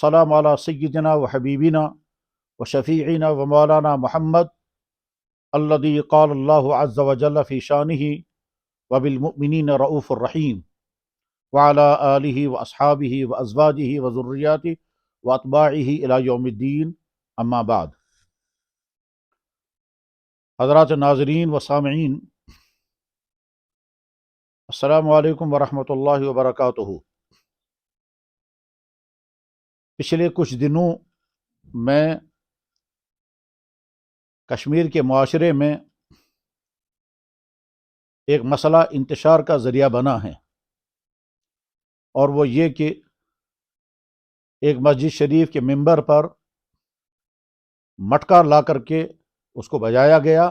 السلام علی سیدنا و حبیبنا و شفیعنا و مولانا محمد الذی قال اللہ عز وجل فی شانہ و بالمؤمنین رؤوف الرحیم وعلی آلہ و اصحابہ و ازواجہ و ذریاتہ و اتباعہ الی یوم الدین، اما بعد۔ حضرات ناظرین و سامعین، السلام علیکم ورحمۃ اللہ وبرکاتہ۔ پچھلے کچھ دنوں میں کشمیر کے معاشرے میں ایک مسئلہ انتشار کا ذریعہ بنا ہے، اور وہ یہ کہ ایک مسجد شریف کے ممبر پر مٹکا لا کر کے اس کو بجایا گیا،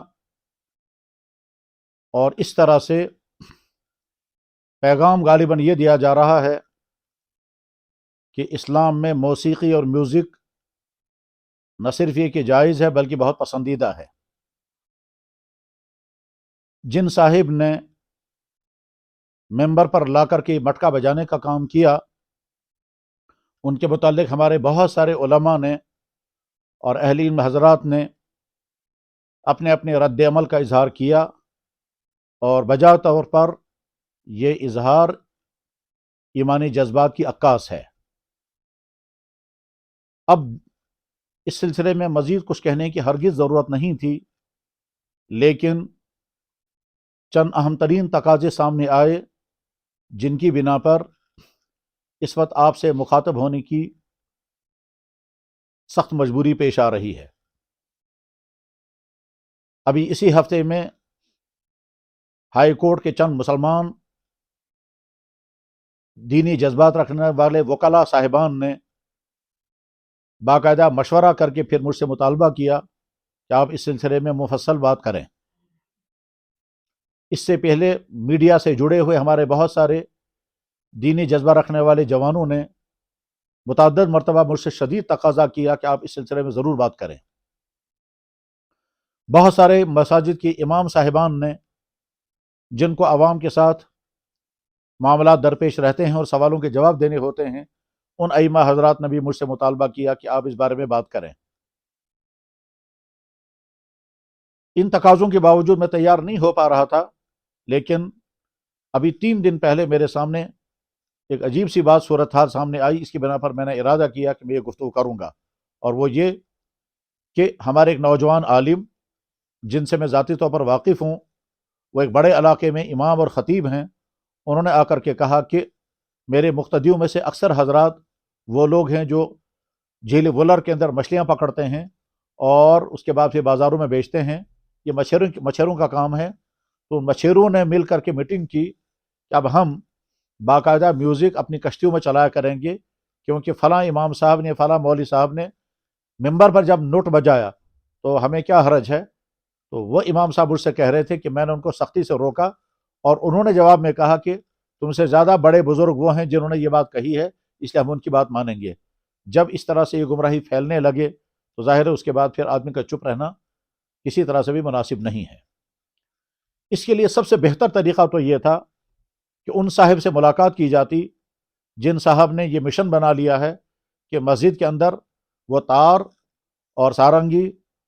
اور اس طرح سے پیغام غالباً یہ دیا جا رہا ہے کہ اسلام میں موسیقی اور میوزک نہ صرف یہ کہ جائز ہے بلکہ بہت پسندیدہ ہے۔ جن صاحب نے ممبر پر لا کر کے مٹکا بجانے کا کام کیا، ان کے متعلق ہمارے بہت سارے علماء نے اور اہل علم حضرات نے اپنے اپنے رد عمل کا اظہار کیا، اور بجا طور پر یہ اظہار ایمانی جذبات کی عکاس ہے۔ اب اس سلسلے میں مزید کچھ کہنے کی ہرگز ضرورت نہیں تھی، لیکن چند اہم ترین تقاضے سامنے آئے جن کی بنا پر اس وقت آپ سے مخاطب ہونے کی سخت مجبوری پیش آ رہی ہے۔ ابھی اسی ہفتے میں ہائی کورٹ کے چند مسلمان دینی جذبات رکھنے والے وکلاء صاحبان نے باقاعدہ مشورہ کر کے پھر مجھ سے مطالبہ کیا کہ آپ اس سلسلے میں مفصل بات کریں۔ اس سے پہلے میڈیا سے جڑے ہوئے ہمارے بہت سارے دینی جذبہ رکھنے والے جوانوں نے متعدد مرتبہ مجھ سے شدید تقاضا کیا کہ آپ اس سلسلے میں ضرور بات کریں۔ بہت سارے مساجد کے امام صاحبان نے، جن کو عوام کے ساتھ معاملات درپیش رہتے ہیں اور سوالوں کے جواب دینے ہوتے ہیں، ان ائمہ حضرات نے بھی مجھ سے مطالبہ کیا کہ آپ اس بارے میں بات کریں۔ ان تقاضوں کے باوجود میں تیار نہیں ہو پا رہا تھا، لیکن ابھی 3 دن پہلے میرے سامنے ایک عجیب سی بات صورتحال سامنے آئی، اس کی بنا پر میں نے ارادہ کیا کہ میں یہ گفتگو کروں گا، اور وہ یہ کہ ہمارے ایک نوجوان عالم جن سے میں ذاتی طور پر واقف ہوں، وہ ایک بڑے علاقے میں امام اور خطیب ہیں، انہوں نے آ کر کے کہا کہ میرے مقتدیوں میں سے اکثر حضرات وہ لوگ ہیں جو جھیل ولر کے اندر مچھلیاں پکڑتے ہیں اور اس کے بعد پھر بازاروں میں بیچتے ہیں، یہ مچھروں کا کام ہے۔ تو مچھروں نے مل کر کے میٹنگ کی کہ اب ہم باقاعدہ میوزک اپنی کشتیوں میں چلایا کریں گے، کیونکہ فلاں امام صاحب نے، فلاں مولوی صاحب نے ممبر پر جب نوٹ بجایا تو ہمیں کیا حرج ہے۔ تو وہ امام صاحب مجھ سے کہہ رہے تھے کہ میں نے ان کو سختی سے روکا، اور انہوں نے جواب میں کہا کہ تم سے زیادہ بڑے بزرگ وہ ہیں جنہوں نے یہ بات کہی ہے، اس لیے ہم ان کی بات مانیں گے۔ جب اس طرح سے یہ گمراہی پھیلنے لگے تو ظاہر ہے اس کے بعد پھر آدمی کا چپ رہنا کسی طرح سے بھی مناسب نہیں ہے۔ اس کے لیے سب سے بہتر طریقہ تو یہ تھا کہ ان صاحب سے ملاقات کی جاتی جن صاحب نے یہ مشن بنا لیا ہے کہ مسجد کے اندر وہ تار اور سارنگی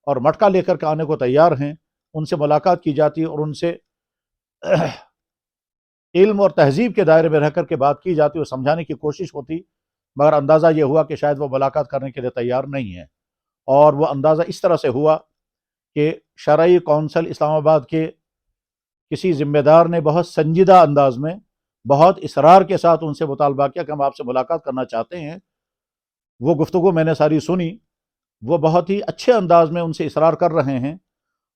اور مٹکا لے کر کے آنے کو تیار ہیں، ان سے ملاقات کی جاتی اور ان سے علم اور تہذیب کے دائرے میں رہ کر کے بات کی جاتی اور سمجھانے کی کوشش ہوتی، مگر اندازہ یہ ہوا کہ شاید وہ ملاقات کرنے کے لیے تیار نہیں ہے۔ اور وہ اندازہ اس طرح سے ہوا کہ شرعی کونسل اسلام آباد کے کسی ذمہ دار نے بہت سنجیدہ انداز میں، بہت اصرار کے ساتھ ان سے مطالبہ کیا کہ ہم آپ سے ملاقات کرنا چاہتے ہیں۔ وہ گفتگو میں نے ساری سنی، وہ بہت ہی اچھے انداز میں ان سے اصرار کر رہے ہیں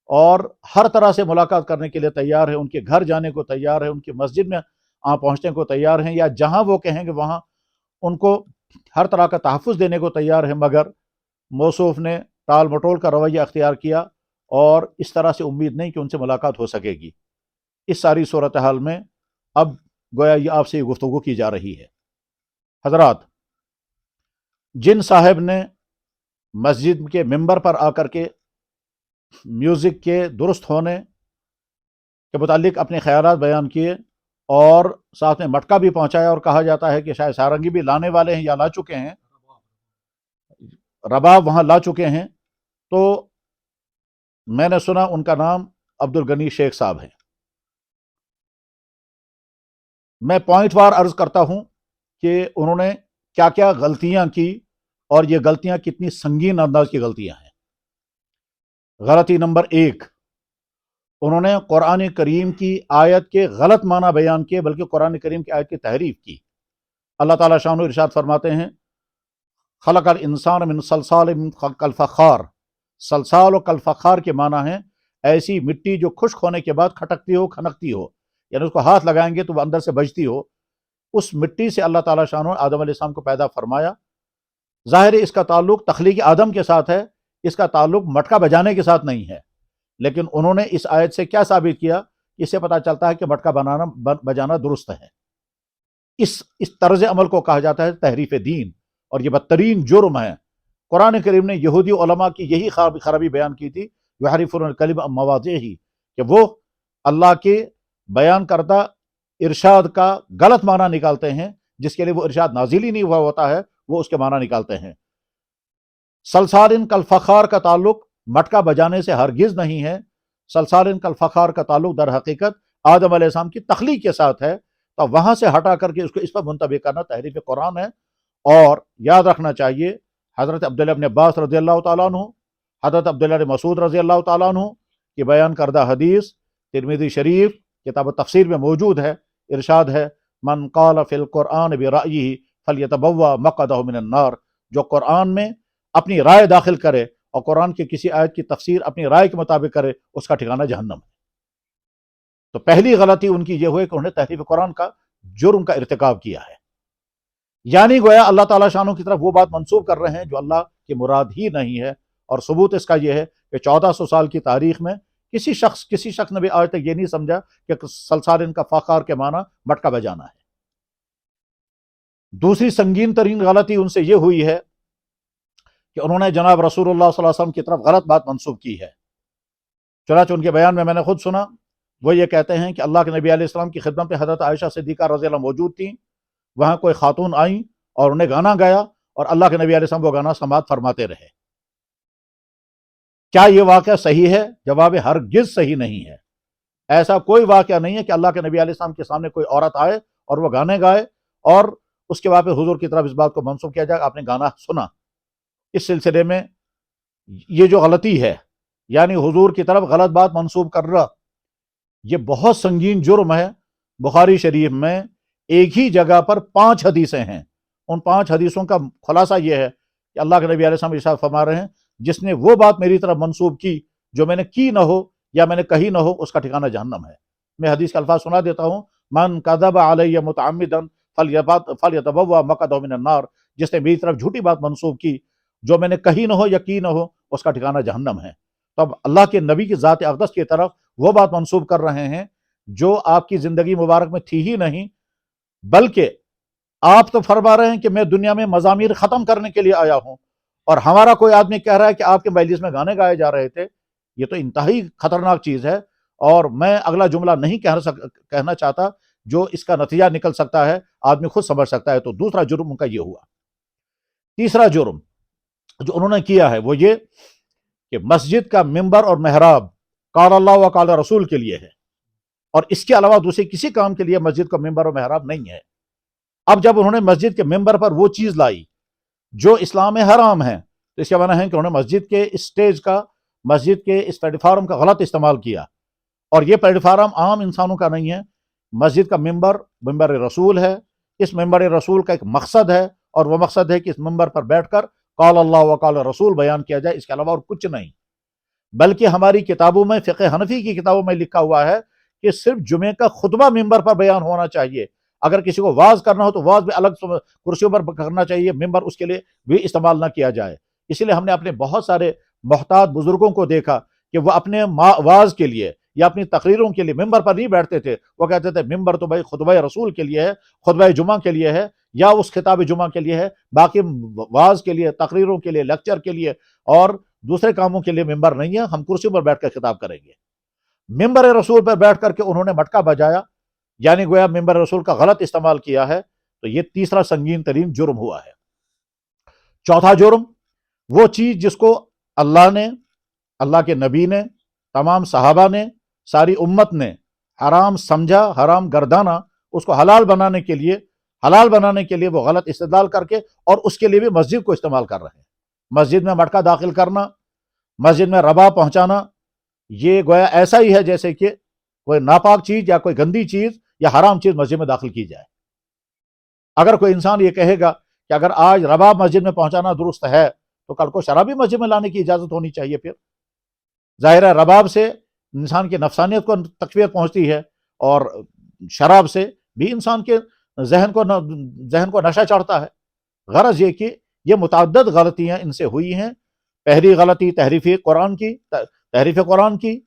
اور ہر طرح سے ملاقات کرنے کے لیے تیار ہیں، ان کے گھر جانے کو تیار ہیں، ان کی مسجد میں پہنچنے کو تیار ہیں، یا جہاں وہ کہیں گے وہاں ان کو ہر طرح کا تحفظ دینے کو تیار ہیں۔ مگر موصوف نے ٹال مٹول کا رویہ اختیار کیا، اور اس طرح سے امید نہیں کہ ان سے ملاقات ہو سکے گی۔ اس ساری صورتحال میں اب گویا یہ آپ سے یہ گفتگو کی جا رہی ہے۔ حضرات، جن صاحب نے مسجد کے ممبر پر آ کر کے میوزک کے درست ہونے کے متعلق اپنے خیالات بیان کیے اور ساتھ میں مٹکا بھی پہنچایا، اور کہا جاتا ہے کہ شاید سارنگی بھی لانے والے ہیں یا لا چکے ہیں، رباب وہاں لا چکے ہیں، تو میں نے سنا ان کا نام عبد الغنی شیخ صاحب ہے۔ میں پوائنٹ وار عرض کرتا ہوں کہ انہوں نے کیا کیا غلطیاں کی اور یہ غلطیاں کتنی سنگین انداز کی غلطیاں ہیں۔ غلطی نمبر 1، انہوں نے قرآن کریم کی آیت کے غلط معنی بیان کیے، بلکہ قرآن کریم کی آیت کی تحریف کی۔ اللہ تعالیٰ شانہ ارشاد فرماتے ہیں خلق الانسان من صلصال من کالفخار۔ صلصال و کالفخار کے معنی ہیں ایسی مٹی جو خشک ہونے کے بعد کھٹکتی ہو، کھنکتی ہو، یعنی اس کو ہاتھ لگائیں گے تو وہ اندر سے بجتی ہو۔ اس مٹی سے اللہ تعالیٰ شانہ آدم علیہ السلام کو پیدا فرمایا۔ ظاہر ہے اس کا تعلق تخلیق آدم کے ساتھ ہے، اس کا تعلق مٹکا بجانے کے ساتھ نہیں ہے۔ لیکن انہوں نے اس آیت سے کیا ثابت کیا؟ اس سے پتہ چلتا ہے کہ مٹکا بجانا درست ہے۔ اس طرز عمل کو کہا جاتا ہے تحریف دین، اور یہ بدترین جرم ہے۔ قرآن کریم نے یہودی علماء کی یہی خرابی بیان کی تھی، یحرفون الکلم عن مواضعہ، کہ وہ اللہ کے بیان کردہ ارشاد کا غلط معنی نکالتے ہیں، جس کے لیے وہ ارشاد نازل ہی نہیں ہوا ہوتا ہے، وہ اس کے معنی نکالتے ہیں۔ صلصال کالفخار کا تعلق مٹکا بجانے سے ہرگز نہیں ہے۔ صلصال کالفخار کا تعلق در حقیقت آدم علیہ السلام کی تخلیق کے ساتھ ہے، تو وہاں سے ہٹا کر کے اس کو اس پر منطبق کرنا تحریف قرآن ہے۔ اور یاد رکھنا چاہیے حضرت عبداللہ ابن عباس رضی اللہ تعالیٰ عنہ، حضرت عبداللہ بن مسعود رضی اللہ تعالیٰ عنہ کی بیان کردہ حدیث ترمذی شریف کتاب التفسیر میں موجود ہے۔ ارشاد ہے من قال فی القرآن برأیہ فلیتبوأ مقعدہ من النار، جو قرآن میں اپنی رائے داخل کرے اور قرآن کی کسی آیت کی تفسیر اپنی رائے کے مطابق کرے، اس کا ٹھکانہ جہنم ہے۔ تو پہلی غلطی ان کی یہ ہوئی کہ انہوں نے تحریف قرآن کا جرم کا ارتکاب کیا ہے، یعنی گویا اللہ تعالیٰ شانہ کی طرف وہ بات منسوب کر رہے ہیں جو اللہ کی مراد ہی نہیں ہے۔ اور ثبوت اس کا یہ ہے کہ 1400 سال کی تاریخ میں کسی شخص نے بھی آج تک یہ نہیں سمجھا کہ صلصال کا فخار کے معنی مٹکا بجانا ہے۔ دوسری سنگین ترین غلطی ان سے یہ ہوئی ہے کہ انہوں نے جناب رسول اللہ صلی اللہ علیہ وسلم کی طرف غلط بات منسوب کی ہے۔ چنانچہ ان کے بیان میں نے خود سنا، وہ یہ کہتے ہیں کہ اللہ کے نبی علیہ السلام کی خدمت میں حضرت عائشہ صدیقہ رضی اللہ موجود تھیں، وہاں کوئی خاتون آئیں اور انہیں گانا گایا، اور اللہ کے نبی علیہ السلام وہ گانا سماعت فرماتے رہے۔ کیا یہ واقعہ صحیح ہے؟ جواب ہرگز صحیح نہیں ہے۔ ایسا کوئی واقعہ نہیں ہے کہ اللہ کے نبی علیہ السلام کے سامنے کوئی عورت آئے اور وہ گانے گائے اور اس کے بعد پھر حضور کی طرف اس بات کو منسوب کیا جائے آپ نے گانا سنا۔ اس سلسلے میں یہ جو غلطی ہے، یعنی حضور کی طرف غلط بات منسوب کر رہا، یہ بہت سنگین جرم ہے۔ بخاری شریف میں ایک ہی جگہ پر 5 حدیثیں ہیں۔ ان 5 حدیثوں کا خلاصہ یہ ہے کہ اللہ کے نبی علیہ السلام ارشاد فرما رہے ہیں جس نے وہ بات میری طرف منسوب کی جو میں نے کی نہ ہو یا میں نے کہی نہ ہو، اس کا ٹھکانہ جہنم ہے۔ میں حدیث کے الفاظ سنا دیتا ہوں، من کذب علی متعمدا فلیتبوأ مقعدہ من النار، جس نے میری طرف جھوٹی بات منسوب کی جو میں نے کہی نہ ہو یا کی نہ ہو، اس کا ٹھکانہ جہنم ہے۔ تب اللہ کے نبی کی ذات اقدس کی طرف وہ بات منسوب کر رہے ہیں جو آپ کی زندگی مبارک میں تھی ہی نہیں، بلکہ آپ تو فرما رہے ہیں کہ میں دنیا میں مزامیر ختم کرنے کے لیے آیا ہوں، اور ہمارا کوئی آدمی کہہ رہا ہے کہ آپ کے مجلس میں گانے گائے جا رہے تھے۔ یہ تو انتہائی خطرناک چیز ہے، اور میں اگلا جملہ نہیں کہنا چاہتا جو اس کا نتیجہ نکل سکتا ہے، آدمی خود سمجھ سکتا ہے۔ تو دوسرا جرم ان کا یہ ہوا۔ تیسرا جرم جو انہوں نے کیا ہے وہ یہ کہ مسجد کا ممبر اور محراب قال اللہ و قال رسول کے لیے ہے، اور اس کے علاوہ دوسرے کسی کام کے لیے مسجد کا ممبر اور محراب نہیں ہے۔ اب جب انہوں نے مسجد کے ممبر پر وہ چیز لائی جو اسلام میں حرام ہے، تو اس کا معنی ہے کہ انہوں نے مسجد کے اسٹیج کا، مسجد کے اس پلیٹ فارم کا غلط استعمال کیا، اور یہ پلیٹ فارم عام انسانوں کا نہیں ہے۔ مسجد کا ممبر ممبر رسول ہے، اس ممبر رسول کا ایک مقصد ہے، اور وہ مقصد ہے کہ اس ممبر پر بیٹھ کر قال اللہ و قال رسول بیان کیا جائے، اس کے علاوہ اور کچھ نہیں۔ بلکہ ہماری کتابوں میں، فقہ حنفی کی کتابوں میں لکھا ہوا ہے کہ صرف جمعے کا خطبہ ممبر پر بیان ہونا چاہیے۔ اگر کسی کو واعظ کرنا ہو تو واعظ بھی الگ کرسیوں پر کرنا چاہیے، ممبر اس کے لیے بھی استعمال نہ کیا جائے۔ اسی لیے ہم نے اپنے بہت سارے محتاط بزرگوں کو دیکھا کہ وہ اپنے واعظ کے لیے یا اپنی تقریروں کے لیے ممبر پر نہیں بیٹھتے تھے، وہ کہتے تھے ممبر تو بھائی خطبہ رسول کے لیے ہے، خطبہ جمعہ کے لیے ہے، یا اس خطاب جمعہ کے لیے ہے، باقی واعظ کے لیے، تقریروں کے لیے، لیکچر کے لیے اور دوسرے کاموں کے لیے ممبر نہیں ہے، ہم کرسی پر بیٹھ کر خطاب کریں گے۔ ممبر رسول پر بیٹھ کر کے انہوں نے مٹکا بجایا، یعنی گویا ممبر رسول کا غلط استعمال کیا ہے، تو یہ تیسرا سنگین ترین جرم ہوا ہے۔ چوتھا جرم، وہ چیز جس کو اللہ نے، اللہ کے نبی نے، تمام صحابہ نے، ساری امت نے حرام سمجھا، حرام گردانا، اس کو حلال بنانے کے لیے وہ غلط استدلال کر کے، اور اس کے لیے بھی مسجد کو استعمال کر رہے ہیں۔ مسجد میں مٹکا داخل کرنا، مسجد میں رباب پہنچانا، یہ گویا ایسا ہی ہے جیسے کہ کوئی ناپاک چیز یا کوئی گندی چیز یا حرام چیز مسجد میں داخل کی جائے۔ اگر کوئی انسان یہ کہے گا کہ اگر آج رباب مسجد میں پہنچانا درست ہے تو کل کو شراب بھی مسجد میں لانے کی اجازت ہونی چاہیے۔ پھر ظاہر ہے رباب سے انسان کی نفسانیت کو تقویت پہنچتی ہے، اور شراب سے بھی انسان کے ذہن کو نشہ چڑھتا ہے۔ غرض یہ کہ یہ متعدد غلطیاں ان سے ہوئی ہیں۔ پہلی غلطی تحریف قرآن کی،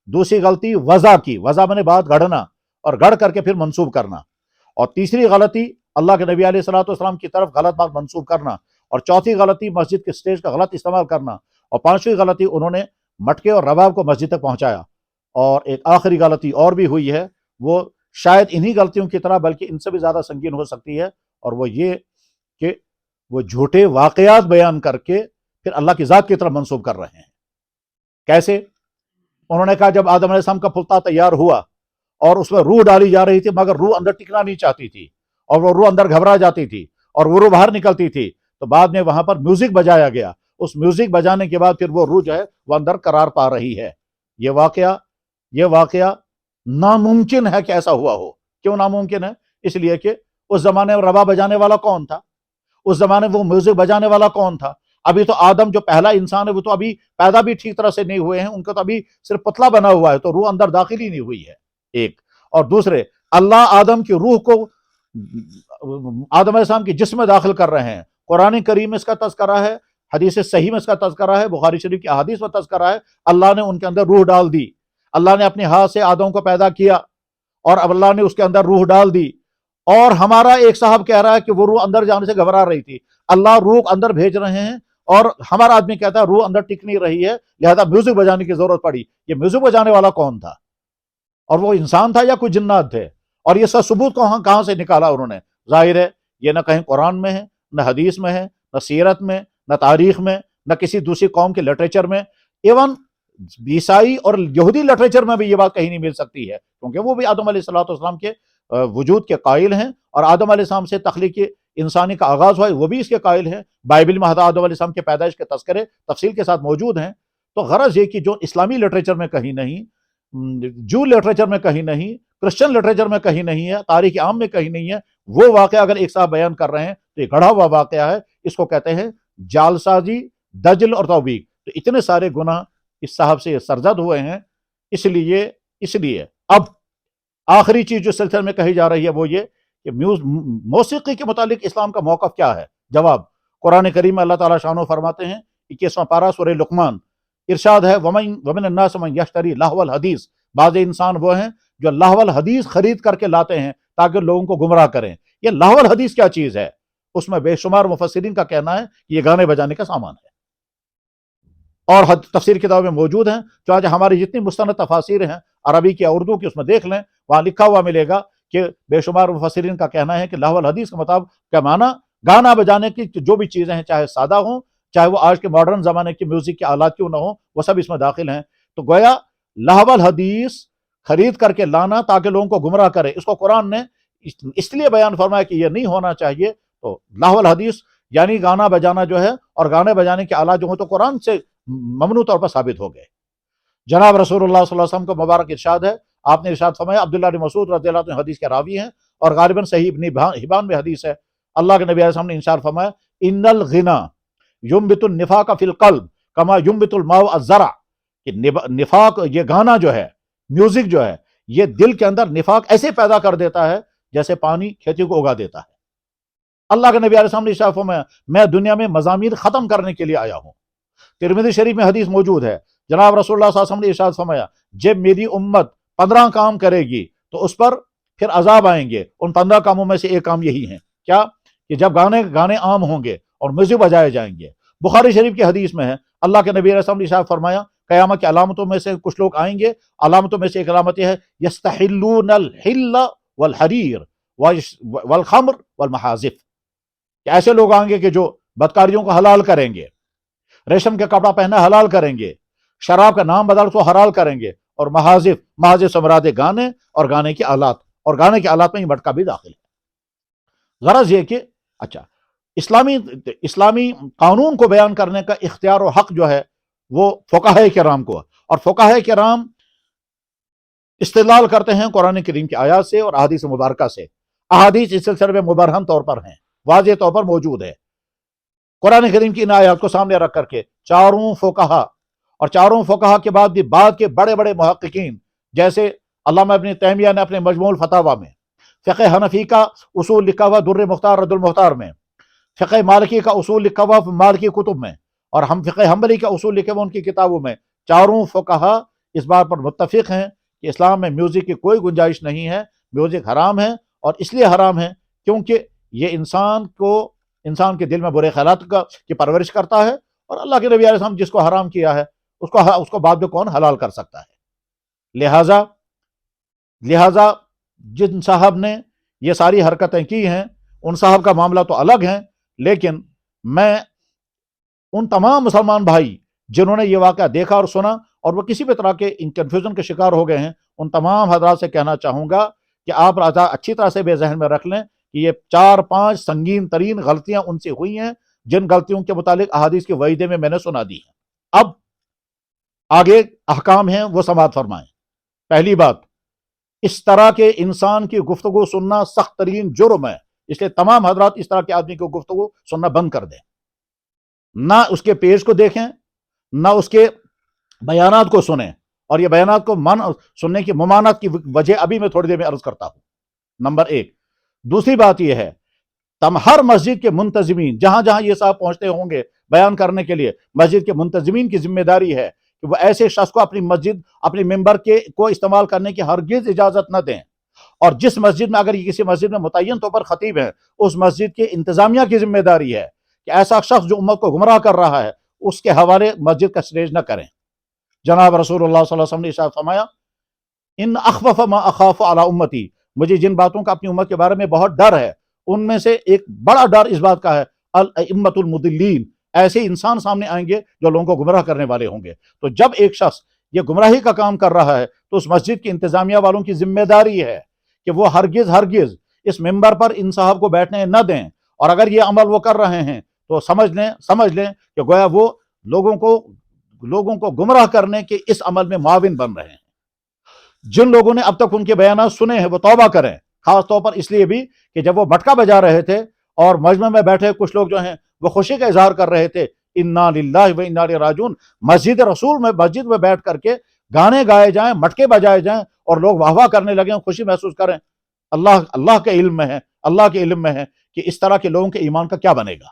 دوسری غلطی وضع کی، وضع میں نے بات گڑھنا اور گڑھ کر کے پھر منسوب کرنا، اور تیسری غلطی اللہ کے نبی علیہ الصلوۃ والسلام کی طرف غلط بات منسوب کرنا، اور چوتھی غلطی مسجد کے سٹیج کا غلط استعمال کرنا، اور پانچویں غلطی انہوں نے مٹکے اور رباب کو مسجد تک پہنچایا۔ اور ایک آخری غلطی اور بھی ہوئی ہے، وہ شاید انہی غلطیوں کی طرح بلکہ ان سے بھی زیادہ سنگین ہو سکتی ہے، اور وہ یہ کہ وہ جھوٹے واقعات بیان کر کے پھر اللہ کی ذات کی طرف منسوب کر رہے ہیں۔ کیسے؟ انہوں نے کہا جب آدم علیہ السلام کا پلتا تیار ہوا اور اس میں روح ڈالی جا رہی تھی، مگر روح اندر ٹکنا نہیں چاہتی تھی، اور وہ روح اندر گھبرا جاتی تھی، اور وہ روح باہر نکلتی تھی، تو بعد میں وہاں پر میوزک بجایا گیا۔ اس میوزک بجانے کے بعد پھر وہ روح جو ہے وہ اندر قرار پا رہی ہے۔ یہ واقعہ ناممکن ہے کہ ایسا ہوا ہو۔ کیوں ناممکن ہے؟ اس لیے کہ اس زمانے میں رباب بجانے والا کون تھا؟ اس زمانے میں وہ میوزک بجانے والا کون تھا؟ ابھی تو آدم جو پہلا انسان ہے وہ تو ابھی پیدا بھی ٹھیک طرح سے نہیں ہوئے ہیں، ان کا تو ابھی صرف پتلا بنا ہوا ہے، تو روح اندر داخل ہی نہیں ہوئی ہے، ایک۔ اور دوسرے، اللہ آدم کی روح کو آدم علیہ السلام کی جسم میں داخل کر رہے ہیں۔ قرآن کریم میں اس کا تذکرہ ہے، حدیث صحیح میں اس کا تذکرہ ہے، بخاری شریف کی احادیث میں تذکرہ ہے۔ اللہ نے ان کے اندر روح ڈال دی، اللہ نے اپنے ہاتھ سے آدم کو پیدا کیا، اور اب اللہ نے اس کے اندر روح ڈال دی۔ اور ہمارا ایک صاحب کہہ رہا ہے کہ وہ روح اندر جانے سے گھبرا رہی تھی، اللہ روح اندر بھیج رہے ہیں، اور ہمارا آدمی کہتا ہے روح اندر ٹک نہیں رہی ہے، لہذا میوزک بجانے کی ضرورت پڑی۔ یہ میوزک بجانے والا کون تھا؟ اور وہ انسان تھا یا کوئی جنات تھے؟ اور یہ سب ثبوت کہاں سے نکالا انہوں نے؟ ظاہر ہے یہ نہ کہیں قرآن میں ہے، نہ حدیث میں ہے، نہ سیرت میں، نہ تاریخ میں، نہ کسی دوسری قوم کے لٹریچر میں، ایون عیسائی اور یہودی لٹریچر میں بھی یہ بات کہیں نہیں مل سکتی ہے، کیونکہ وہ بھی آدم علیہ الصلوۃ والسلام کے وجود کے قائل ہیں، اور آدم علیہ السلام سے تخلیق انسانی کا آغاز ہوا ہے وہ بھی اس کے قائل ہیں۔ بائبل میں حضرت آدم علیہ السلام کے پیدائش کے تذکرے تفصیل کے ساتھ موجود ہیں۔ تو غرض یہ کہ جو اسلامی لٹریچر میں کہیں نہیں، جو لٹریچر میں کہیں نہیں، کرسچن لٹریچر میں کہیں نہیں ہے، تاریخ عام میں کہیں نہیں ہے، وہ واقعہ اگر ایک صاحب بیان کر رہے ہیں تو یہ گڑھا ہوا واقعہ ہے۔ اس کو کہتے ہیں جال سازی، دجل اور توبیق۔ تو اتنے سارے گناہ اس صاحب سے سرزد ہوئے ہیں۔ اس لیے اب آخری چیز جو سلسلے میں کہی جا رہی ہے وہ یہ کہ موسیقی کے متعلق اسلام کا موقف کیا ہے؟ جواب، قرآن کریم میں اللہ تعالیٰ شانو فرماتے ہیں، 21واں پارہ سورہ لقمان، ارشاد ہے وَمِنَ النَّاسِ مَن يَشْتَرِي لَهْوَ الْحَدِيثِ، بعض انسان وہ ہیں جو لہو الحدیث خرید کر کے لاتے ہیں تاکہ لوگوں کو گمراہ کریں۔ یہ لہو الحدیث کیا چیز ہے؟ اس میں بے شمار مفسرین کا کہنا ہے کہ یہ گانے بجانے کا سامان ہے، اور تفسیر کتابوں میں موجود ہیں۔ چنانچہ ہماری جتنی مستند تفاسیر ہیں عربی کی اردو کی، اس میں دیکھ لیں، وہاں لکھا ہوا ملے گا کہ بے شمار مفسرین کا کہنا ہے کہ لہو الحدیث کے مطابق کا معنی گانا بجانے کی جو بھی چیزیں ہیں، چاہے سادہ ہوں، چاہے وہ آج کے ماڈرن زمانے کی میوزک کے آلات کیوں نہ ہوں، وہ سب اس میں داخل ہیں۔ تو گویا لہو الحدیث خرید کر کے لانا تاکہ لوگوں کو گمراہ کرے، اس کو قرآن نے اس لیے بیان فرمایا کہ یہ نہیں ہونا چاہیے۔ تو لہو الحدیث یعنی گانا بجانا جو ہے، اور گانے بجانے کے آلات جو ہوں تو قرآن سے ممنوع طور پر ثابت ہو گئے۔ جناب رسول اللہ صلی اللہ علیہ وسلم کا مبارک ارشاد ہے، آپ نے ارشاد فرمایا، عبداللہ بن مسعود رضی اللہ عنہ حدیث کے راوی ہیں، اور غالباً صحیح ابن حبان میں حدیث ہے، اللہ کے نبی علیہ السلام نے ارشاد فرمایا، ان الغنا ينبت النفاق فی القلب کما ينبت الماء الزرع، کہ نفاق، یہ گانا جو ہے، میوزک جو ہے، یہ دل کے اندر نفاق ایسے پیدا کر دیتا ہے جیسے پانی کھیتی کو اگا دیتا ہے۔ اللہ کے نبی علیہ السلام نے ارشاد فرمایا، میں دنیا میں مضامین ختم کرنے کے لیے آیا ہوں۔ ترمذی شریف میں حدیث موجود ہے، جناب رسول اللہ صلی اللہ علیہ وسلم نے ارشاد فرمایا، جب میری امت 15 کام کرے گی تو اس پر پھر عذاب آئیں گے۔ ان 15 کاموں میں سے ایک کام یہی ہے، کیا؟ کہ جب گانے عام ہوں گے اور میوزک بجائے جائیں گے۔ بخاری شریف کی حدیث میں ہے، اللہ کے نبی علیہ السلام نے ارشاد فرمایا، قیامت کی علامتوں میں سے کچھ لوگ آئیں گے، علامتوں میں سے ایک علامت یہ ہے، یستحلون الحل والحریر والخمر والمحاذف، کہ ایسے لوگ آئیں گے کہ جو بدکاریوں کو حلال کریں گے، ریشم کا کپڑا پہننا حلال کریں گے، شراب کا نام بدل کو حلال کریں گے، اور محاذف سے مراد گانے اور گانے کے آلات، اور گانے کے آلات میں یہ مٹکا بھی داخل ہے۔ غرض یہ کہ اچھا اسلامی قانون کو بیان کرنے کا اختیار و حق جو ہے وہ فقہائے کرام کو ہے، اور فقہائے کرام استدلال کرتے ہیں قرآن کریم کی آیات سے اور احادیث مبارکہ سے۔ احادیث اس سلسلے میں مبرہن طور پر ہیں، واضح طور پر موجود ہے۔ قرآن کریم کی ان آیات کو سامنے رکھ کر کے چاروں فقہا، اور چاروں فقہا کے بعد بھی بعد کے بڑے بڑے محققین جیسے علامہ ابن تیمیہ نے اپنے مجموع الفتاوی میں، فقہ حنفی کا اصول لکھا ہوا در مختار رد المختار میں، فقہ مالکی کا اصول لکھا ہوا مالکی کتب میں، اور ہم فقہ حنبلی کا اصول لکھے ہوئے ان کی کتابوں میں، چاروں فقہا اس بات پر متفق ہیں کہ اسلام میں میوزک کی کوئی گنجائش نہیں ہے، میوزک حرام ہے، اور اس لیے حرام ہے کیونکہ یہ انسان کے دل میں برے خیالات کی پرورش کرتا ہے، اور اللہ کے نبی علیہ السلام جس کو حرام کیا ہے اس کو بعد میں کون حلال کر سکتا ہے۔ لہذا جن صاحب نے یہ ساری حرکتیں کی ہیں ان صاحب کا معاملہ تو الگ ہے، لیکن میں ان تمام مسلمان بھائی جنہوں نے یہ واقعہ دیکھا اور سنا اور وہ کسی بھی طرح کے کنفیوژن کے شکار ہو گئے ہیں، ان تمام حضرات سے کہنا چاہوں گا کہ آپ اچھی طرح سے بے ذہن میں رکھ لیں کہ یہ 4-5 سنگین ترین غلطیاں ان سے ہوئی ہیں جن غلطیوں کے متعلق احادیث کی وعیدیں میں نے سنا دی ہیں۔ اب آگے احکام ہیں وہ سماعت فرمائیں۔ پہلی بات، اس طرح کے انسان کی گفتگو سننا سخت ترین جرم ہے، اس لیے تمام حضرات اس طرح کے آدمی کو گفتگو سننا بند کر دیں، نہ اس کے پیج کو دیکھیں نہ اس کے بیانات کو سنیں، اور یہ بیانات کو سننے کی ممانعت کی وجہ ابھی میں تھوڑی دیر میں عرض کرتا ہوں، نمبر 1۔ دوسری بات یہ ہے ہر مسجد کے منتظمین جہاں جہاں یہ صاحب پہنچتے ہوں گے بیان کرنے کے لیے، مسجد کے منتظمین کی ذمہ داری ہے کہ وہ ایسے شخص کو اپنی مسجد اپنی ممبر کو استعمال کرنے کی ہرگز اجازت نہ دیں، اور جس مسجد میں اگر یہ کسی مسجد میں متعین طور پر خطیب ہے اس مسجد کے انتظامیہ کی ذمہ داری ہے کہ ایسا شخص جو امت کو گمراہ کر رہا ہے اس کے حوالے مسجد کا اسٹیج نہ کریں۔ جناب رسول اللہ صلی اللہ علیہ وسلم نے ارشاد فرمایا ان اخوف ما اخاف علی امتی، مجھے جن باتوں کا اپنی امت کے بارے میں بہت ڈر ہے ان میں سے ایک بڑا ڈر اس بات کا ہے الائمۃ المضلین، ایسے انسان سامنے آئیں گے جو لوگوں کو گمراہ کرنے والے ہوں گے۔ تو جب ایک شخص یہ گمراہی کا کام کر رہا ہے تو اس مسجد کی انتظامیہ والوں کی ذمہ داری ہے کہ وہ ہرگز اس ممبر پر ان صاحب کو بیٹھنے نہ دیں، اور اگر یہ عمل وہ کر رہے ہیں تو سمجھ لیں کہ گویا وہ لوگوں کو گمراہ کرنے کے اس عمل میں معاون بن رہے ہیں۔ جن لوگوں نے اب تک ان کے بیانات سنے ہیں وہ توبہ کریں، خاص طور پر اس لیے بھی کہ جب وہ مٹکا بجا رہے تھے اور مجمع میں بیٹھے کچھ لوگ جو ہیں وہ خوشی کا اظہار کر رہے تھے، انا للہ و انا الیہ راجعون، مسجد میں بیٹھ کر کے گانے گائے جائیں، مٹکے بجائے جائیں اور لوگ واہ واہ کرنے لگیں، خوشی محسوس کریں، اللہ کے علم میں ہے کہ اس طرح کے لوگوں کے ایمان کا کیا بنے گا۔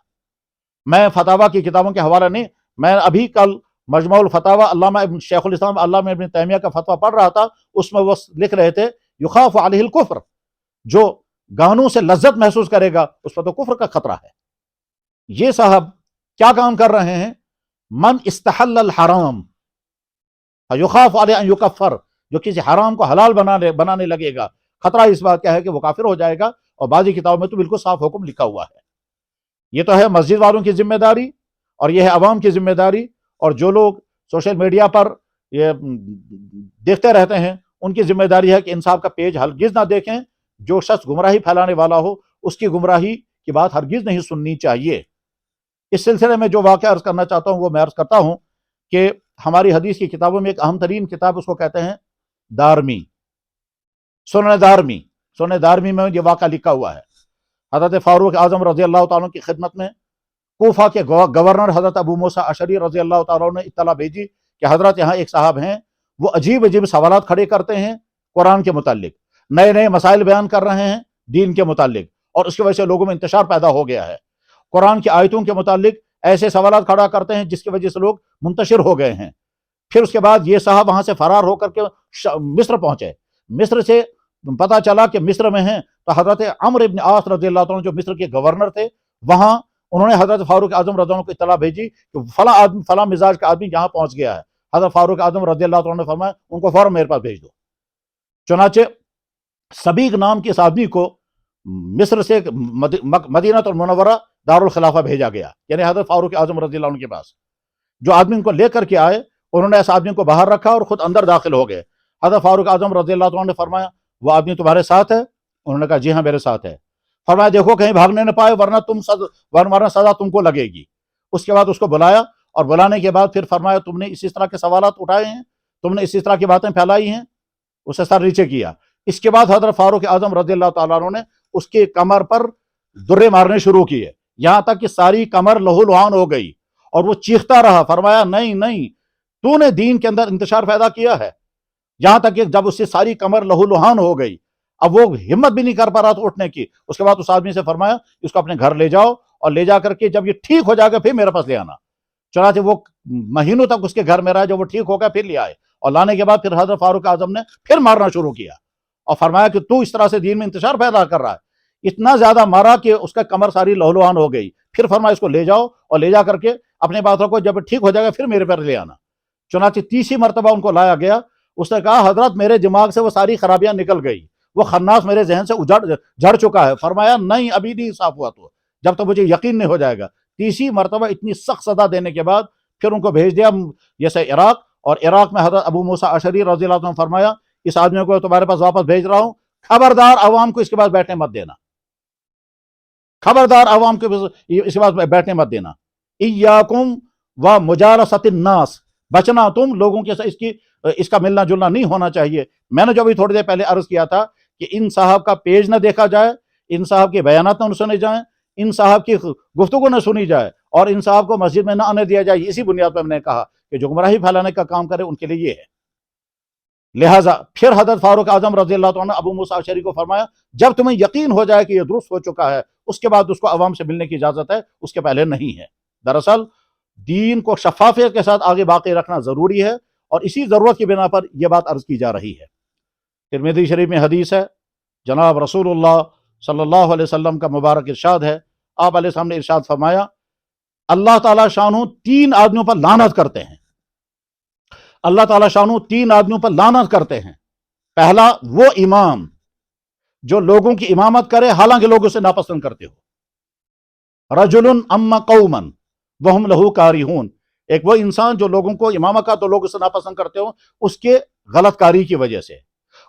میں فتاوی کی کتابوں کے حوالہ نہیں، میں ابھی کل مجموع الفتاوی علامہ شیخ الاسلام علامہ ابن تیمیہ کا فتویٰ پڑھ رہا تھا، اس میں وہ لکھ رہے تھے یخاف علیہ الکفر، جو گانوں سے لذت محسوس کرے گا اس پر تو کفر کا خطرہ ہے۔ یہ صاحب کیا کام کر رہے ہیں؟ من استحل الحرام یخاف علیہ ان یکفر، جو کسی حرام کو حلال بنانے لگے گا، خطرہ اس بات کا ہے کہ وہ کافر ہو جائے گا، اور بعضی کتابوں میں تو بالکل صاف حکم لکھا ہوا ہے۔ یہ تو ہے مسجد والوں کی ذمہ داری، اور یہ ہے عوام کی ذمہ داری، اور جو لوگ سوشل میڈیا پر یہ دیکھتے رہتے ہیں ان کی ذمہ داری ہے کہ انصاف کا پیج ہرگز نہ دیکھیں، جو شخص گمراہی پھیلانے والا ہو اس کی گمراہی کی بات ہرگز نہیں سننی چاہیے۔ اس سلسلے میں جو واقعہ عرض کرنا چاہتا ہوں وہ میں عرض کرتا ہوں کہ ہماری حدیث کی کتابوں میں ایک اہم ترین کتاب اس کو کہتے ہیں دارمی، سنن دارمی میں یہ واقعہ لکھا ہوا ہے۔ حضرت فاروق اعظم رضی اللہ تعالیٰ کی خدمت میں کوفہ کے گورنر حضرت ابو موسیٰ اشعری رضی اللہ تعالیٰ نے اطلاع بھیجی کہ حضرت یہاں ایک صاحب ہیں، وہ عجیب سوالات کھڑے کرتے ہیں قرآن کے متعلق، نئے مسائل بیان کر رہے ہیں دین کے متعلق، اور اس کی وجہ سے لوگوں میں انتشار پیدا ہو گیا ہے۔ قرآن کی آیتوں کے متعلق ایسے سوالات کھڑا کرتے ہیں جس کی وجہ سے لوگ منتشر ہو گئے ہیں۔ پھر اس کے بعد یہ صاحب وہاں سے فرار ہو کر کے مصر پہنچے، مصر سے پتہ چلا کہ مصر میں ہیں، تو حضرت عمرو بن عاص رضی اللہ تعالیٰ جو مصر کے گورنر تھے، وہاں انہوں نے حضرت فاروق اعظم رضی اللہ عنہ کو اطلاع بھیجی کہ فلاں مزاج کا آدمی یہاں پہنچ گیا ہے۔ حضرت فاروق اعظم رضی اللہ تعالیٰ نے فرمایا ان کو فوراً میرے پاس بھیج دو۔ چنانچہ سبیق نام کے اس آدمی کو مصر سے مدینہ المنورہ دارالخلافہ بھیجا گیا، یعنی حضرت فاروق اعظم رضی اللہ عنہ کے پاس۔ جو آدمی ان کو لے کر کے آئے انہوں نے اس آدمی کو باہر رکھا اور خود اندر داخل ہو گئے۔ حضرت فاروق اعظم رضی اللہ عنہ نے فرمایا وہ آدمی تمہارے ساتھ ہے؟ انہوں نے کہا جی ہاں میرے ساتھ ہے۔ فرمایا دیکھو کہیں بھاگنے نہ پائے ورنہ سزا تم کو لگے گی۔ اس کے بعد اس کو بلایا اور بلانے کے بعد پھر فرمایا تم نے اسی طرح کے سوالات اٹھائے ہیں، تم نے اسی طرح کی باتیں پھیلائی ہیں؟ اسے سر نیچے کیا۔ اس کے بعد حضرت فاروق اعظم رضی اللہ تعالیٰ عنہ نے اس کے کمر پر درے مارنے شروع کیے، یہاں تک کہ ساری کمر لہو لہان ہو گئی اور وہ چیختا رہا۔ فرمایا نہیں نہیں، تو نے دین کے اندر انتشار پیدا کیا ہے، یہاں تک کہ جب اس سے ساری کمر لہو لہان ہو گئی اب وہ ہمت بھی نہیں کر پا رہا تھا اٹھنے کی۔ اس کے بعد اس آدمی سے فرمایا اس کو اپنے گھر لے جاؤ اور لے جا کر کے جب یہ ٹھیک ہو جائے گا پھر میرے پاس لے آنا۔ چنانچہ وہ مہینوں تک اس کے گھر میں رہا، جب وہ ٹھیک ہو گیا پھر لے آئے، اور لانے کے بعد پھر حضرت فاروق اعظم نے پھر مارنا شروع کیا اور فرمایا کہ تو اس طرح سے دین میں انتشار پیدا کر رہا ہے۔ اتنا زیادہ مارا کہ اس کا کمر ساری لہو لہان ہو گئی۔ پھر فرمایا اس کو لے جاؤ اور لے جا کر کے اپنے بات رکھو، جب ٹھیک ہو جائے گا پھر میرے پر لے آنا۔ چنانچہ تیسری مرتبہ ان کو لایا گیا۔ اس نے کہا حضرت میرے دماغ سے وہ ساری خرابیاں نکل گئی، وہ خناس میرے ذہن سے جھڑ چکا ہے۔ فرمایا نہیں ابھی نہیں صاف ہوا، تو جب تک مجھے یقین نہیں ہو جائے گا۔ تیسری مرتبہ اتنی سخت سزا دینے کے بعد پھر ان کو بھیج دیا جیسے عراق، اور عراق میں حضرت ابو موسیٰ اشعری رضی اللہ عنہ نے فرمایا اس آدمی کو تمہارے پاس واپس بھیج رہا ہوں، خبردار عوام کو اس کے بعد بیٹھنے مت دینا، خبردار عوام کو اس کے بعد بیٹھنے مت دینا۔ ایاکم و مجالست الناس، بچنا تم لوگوں کے ساتھ، اس کا ملنا جلنا نہیں ہونا چاہیے۔ میں نے جو ابھی تھوڑی دیر پہلے عرض کیا تھا کہ ان صاحب کا پیج نہ دیکھا جائے، ان صاحب کے بیانات نہ سنے جائیں، ان صاحب کی گفتگو نہ سنی جائے، اور ان صاحب کو مسجد میں نہ آنے دیا جائے۔ اسی بنیاد پر میں نے کہا کہ جو گمراہی پھیلانے کا کام کرے ان کے لیے یہ ہے۔ لہٰذا پھر حضرت فاروق اعظم رضی اللہ عنہ ابو موسیٰ اشعری کو فرمایا جب تمہیں یقین ہو جائے کہ یہ درست ہو چکا ہے اس کے بعد اس کو عوام سے ملنے کی اجازت ہے، اس کے پہلے نہیں ہے۔ دراصل دین کو شفافیت کے ساتھ آگے باقی رکھنا ضروری ہے، اور اسی ضرورت کی بنا پر یہ بات عرض کی جا رہی ہے۔ ترمذی شریف میں حدیث ہے، جناب رسول اللہ صلی اللہ علیہ وسلم کا مبارک ارشاد ہے، آپ علیہ السلام نے ارشاد فرمایا اللہ تعالیٰ شانہ تین آدمیوں پر لعنت کرتے ہیں، اللہ تعالیٰ شانہ تین آدمیوں پر لعنت کرتے ہیں۔ پہلا وہ امام جو لوگوں کی امامت کرے حالانکہ لوگ اسے ناپسند کرتے ہو، رجل اما قوما وہم لہو کارہون، ایک وہ انسان جو لوگوں کو امامت کا تو لوگ اسے ناپسند کرتے ہو اس کے غلط کاری کی وجہ سے،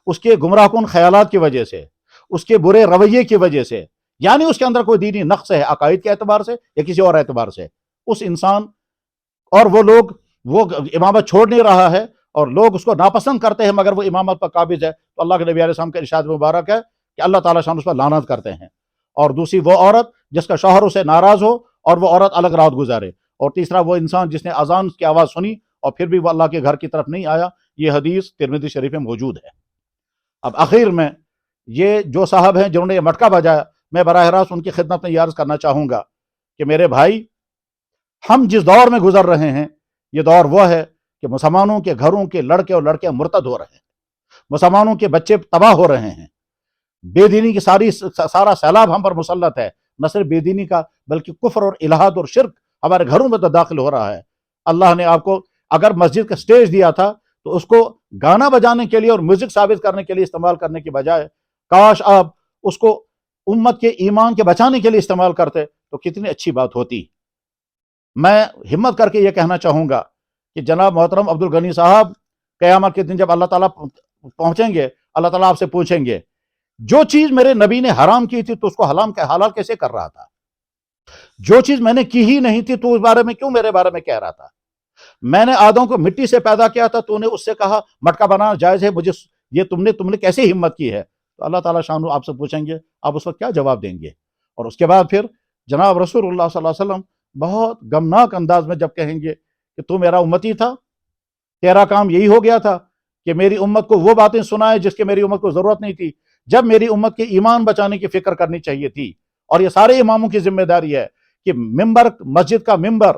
اس کے گمراہ کن خیالات کی وجہ سے، اس کے برے رویے کی وجہ سے، یعنی اس کے اندر کوئی دینی نقص ہے عقائد کے اعتبار سے یا کسی اور اعتبار سے، اس انسان اور وہ لوگ وہ امامت چھوڑ نہیں رہا ہے اور لوگ اس کو ناپسند کرتے ہیں مگر وہ امامت پر قابض ہے، تو اللہ کے نبی علیہ السلام کا ارشاد مبارک ہے کہ اللہ تعالیٰ شان اس پر لعنت کرتے ہیں۔ اور دوسری وہ عورت جس کا شوہر اسے ناراض ہو اور وہ عورت الگ رات گزارے، اور تیسرا وہ انسان جس نے اذان کی آواز سنی اور پھر بھی وہ اللہ کے گھر کی طرف نہیں آیا۔ یہ حدیث ترمذی شریف میں موجود ہے۔ اب آخر میں یہ جو صاحب ہیں جنہوں نے یہ مٹکا بجایا، میں براہ راست ان کی خدمت میں یہ عرض کرنا چاہوں گا کہ میرے بھائی، ہم جس دور میں گزر رہے ہیں یہ دور وہ ہے کہ مسلمانوں کے گھروں کے لڑکے اور لڑکیاں مرتد ہو رہے ہیں، مسلمانوں کے بچے تباہ ہو رہے ہیں، بے دینی کی سارا سیلاب ہم پر مسلط ہے، نہ صرف بے دینی کا بلکہ کفر اور الہاد اور شرک ہمارے گھروں میں تو داخل ہو رہا ہے۔ اللہ نے آپ کو اگر مسجد کا سٹیج دیا تھا تو اس کو گانا بجانے کے لیے اور میوزک ثابت کرنے کے لیے استعمال کرنے کی بجائے کاش آپ اس کو امت کے ایمان کے بچانے کے لیے استعمال کرتے تو کتنی اچھی بات ہوتی۔ میں ہمت کر کے یہ کہنا چاہوں گا کہ جناب محترم عبد الغنی صاحب، قیامت کے دن جب اللہ تعالیٰ پہنچیں گے، اللہ تعالیٰ آپ سے پوچھیں گے جو چیز میرے نبی نے حرام کی تھی تو اس کو حلال کیسے کر رہا تھا، جو چیز میں نے کی ہی نہیں تھی تو اس بارے میں کیوں میرے بارے میں کہہ رہا تھا، میں نے آدم کو مٹی سے پیدا کیا تھا تو نے اس سے کہا مٹکا بنانا جائز ہے، مجھے یہ تم نے کیسے ہمت کی ہے۔ تو اللہ تعالیٰ شان آپ سے پوچھیں گے، آپ اس وقت کیا جواب دیں گے؟ اور اس کے بعد پھر جناب رسول اللہ صلی اللہ علیہ وسلم بہت غمناک انداز میں جب کہیں گے کہ تو میرا امتی تھا، تیرا کام یہی ہو گیا تھا کہ میری امت کو وہ باتیں سنائے جس کی میری امت کو ضرورت نہیں تھی، جب میری امت کے ایمان بچانے کی فکر کرنی چاہیے تھی۔ اور یہ سارے اماموں کی ذمہ داری ہے کہ ممبر، مسجد کا ممبر،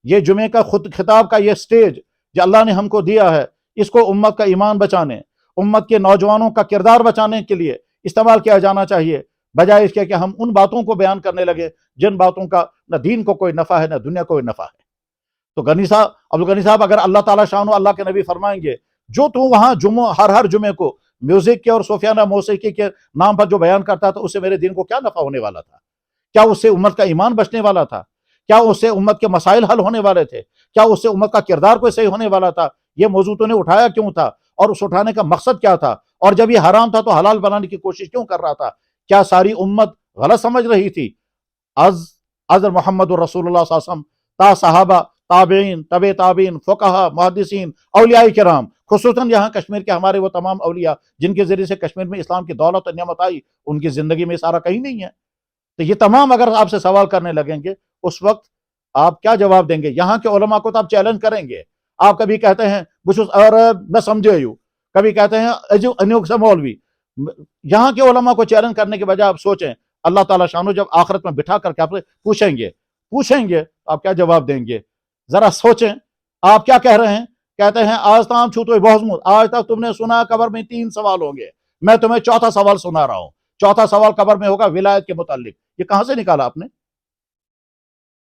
یہ جمعے کا خود خطاب کا یہ سٹیج جو اللہ نے ہم کو دیا ہے، اس کو امت کا ایمان بچانے، امت کے نوجوانوں کا کردار بچانے کے لیے استعمال کیا جانا چاہیے، بجائے اس کے کہ ہم ان باتوں کو بیان کرنے لگے جن باتوں کا نہ دین کو کوئی نفع ہے نہ دنیا کو کوئی نفع ہے۔ تو عبد الغنی صاحب، اگر اللہ تعالیٰ شانو اللہ کے نبی فرمائیں گے جو تو وہاں ہر جمعے کو میوزک کے اور صوفیانہ موسیقی کے نام پر جو بیان کرتا تھا اس سے میرے دین کو کیا نفع ہونے والا تھا؟ کیا اس سے امت کا ایمان بچنے والا تھا؟ کیا اس سے امت کے مسائل حل ہونے والے تھے؟ کیا اس سے امت کا کردار کوئی صحیح ہونے والا تھا؟ یہ موضوع تو نے اٹھایا کیوں تھا؟ اور اس اٹھانے کا مقصد کیا تھا؟ اور جب یہ حرام تھا تو حلال بنانے کی کوشش کیوں کر رہا تھا؟ کیا ساری امت غلط سمجھ رہی تھی؟ از محمد الرسول اللہ صلی اللہ علیہ وسلم تا صحابہ، تابعین، طب تابعین، فقہا، محدثین، اولیاء کرام، خصوصاً یہاں کشمیر کے ہمارے وہ تمام اولیاء جن کے ذریعے سے کشمیر میں اسلام کی دولت و نعمت آئی، ان کی زندگی میں سارا کہیں نہیں ہے. تو یہ تمام اگر آپ سے سوال کرنے لگیں گے اس وقت آپ کیا جواب دیں گے؟ یہاں کے علماء کو تو آپ چیلنج کریں گے. آپ کبھی کہتے ہیں بشوس عرب میں سمجھے یوں، کبھی کہتے ہیں انیوک سے مولوی. یہاں کے علماء کو چیلنج کرنے کے بجائے آپ سوچیں اللہ تعالیٰ شانو جب آخرت میں بٹھا کر کے آپ پوچھیں گے آپ کیا جواب دیں گے؟ ذرا سوچیں. آپ کیا کہہ رہے ہیں؟ کہتے ہیں آج تام چھو تو بہت، آج تک تم نے سنا قبر میں 3 سوال ہوں گے، میں تمہیں چوتھا سوال سنا رہا ہوں. چوتھا سوال قبر میں ہوگا ولایت کے متعلق. یہ کہاں سے نکالا آپ نے؟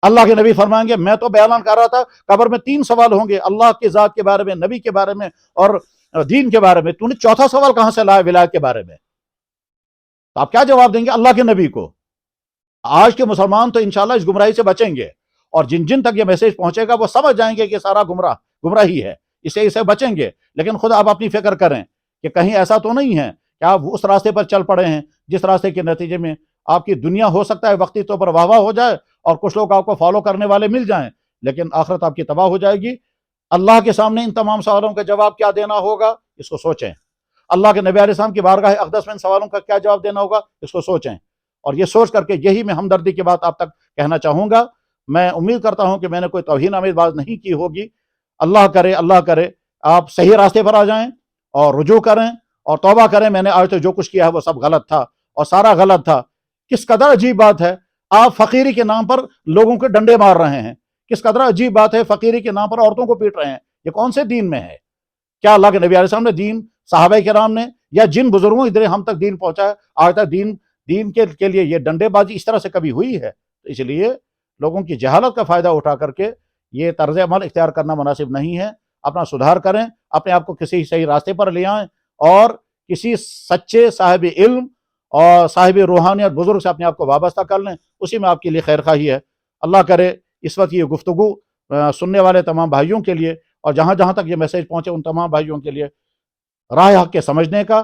اللہ کے نبی فرمائیں گے میں تو بیان کر رہا تھا قبر میں 3 سوال ہوں گے، اللہ کی ذات کے بارے میں، نبی کے بارے میں اور دین کے بارے میں. تو نے چوتھا سوال کہاں سے لایا ولایت کے بارے میں؟ تو آپ کیا جواب دیں گے اللہ کے نبی کو؟ آج کے مسلمان تو انشاءاللہ اس گمراہی سے بچیں گے، اور جن جن تک یہ میسج پہنچے گا وہ سمجھ جائیں گے کہ سارا گمراہی ہے، اسے بچیں گے. لیکن خود آپ اپنی فکر کریں کہ کہیں ایسا تو نہیں ہے کہ آپ اس راستے پر چل پڑے ہیں جس راستے کے نتیجے میں آپ کی دنیا ہو سکتا ہے وقتی طور پر واہ ہو جائے اور کچھ لوگ آپ کو فالو کرنے والے مل جائیں، لیکن آخرت آپ کی تباہ ہو جائے گی. اللہ کے سامنے ان تمام سوالوں کا جواب کیا دینا ہوگا اس کو سوچیں. اللہ کے نبی علیہ السلام کی بارگاہ اقدس میں ان سوالوں کا کیا جواب دینا ہوگا اس کو سوچیں. اور یہ سوچ کر کے یہی میں ہمدردی کی بات آپ تک کہنا چاہوں گا. میں امید کرتا ہوں کہ میں نے کوئی توہین آمیز بات نہیں کی ہوگی. اللہ کرے آپ صحیح راستے پر آ جائیں اور رجوع کریں اور توبہ کریں. میں نے آج تک جو کچھ کیا ہے وہ سب غلط تھا اور سارا غلط تھا. کس قدر عجیب بات ہے، آپ فقیری کے نام پر لوگوں کے ڈنڈے مار رہے ہیں. کس قدر عجیب بات ہے، فقیری کے نام پر عورتوں کو پیٹ رہے ہیں. یہ کون سے دین میں ہے؟ کیا اللہ کے نبی علیہ السلام نے دین، صحابہ کرام نے، یا جن بزرگوں ادھر ہم تک دین پہنچا ہے آج تک دین کے لیے یہ ڈنڈے بازی اس طرح سے کبھی ہوئی ہے؟ تو اس لیے لوگوں کی جہالت کا فائدہ اٹھا کر کے یہ طرز عمل اختیار کرنا مناسب نہیں ہے. اپنا سدھار کریں، اپنے آپ کو کسی صحیح راستے پر لے آئیں اور کسی سچے صاحب علم اور صاحب روحانیت بزرگ سے اپنے آپ کو وابستہ کر لیں، اسی میں آپ کے لیے خیر خواہی ہے. اللہ کرے اس وقت یہ گفتگو سننے والے تمام بھائیوں کے لیے اور جہاں جہاں تک یہ میسج پہنچے ان تمام بھائیوں کے لیے راہ حق کے سمجھنے کا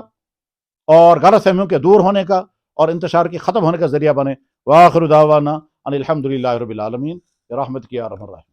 اور غلط فہمیوں کے دور ہونے کا اور انتشار کی ختم ہونے کا ذریعہ بنے. وآخر دعوانا ان الحمدللہ رب العالمین برحمتک یا ارحم الراحمین.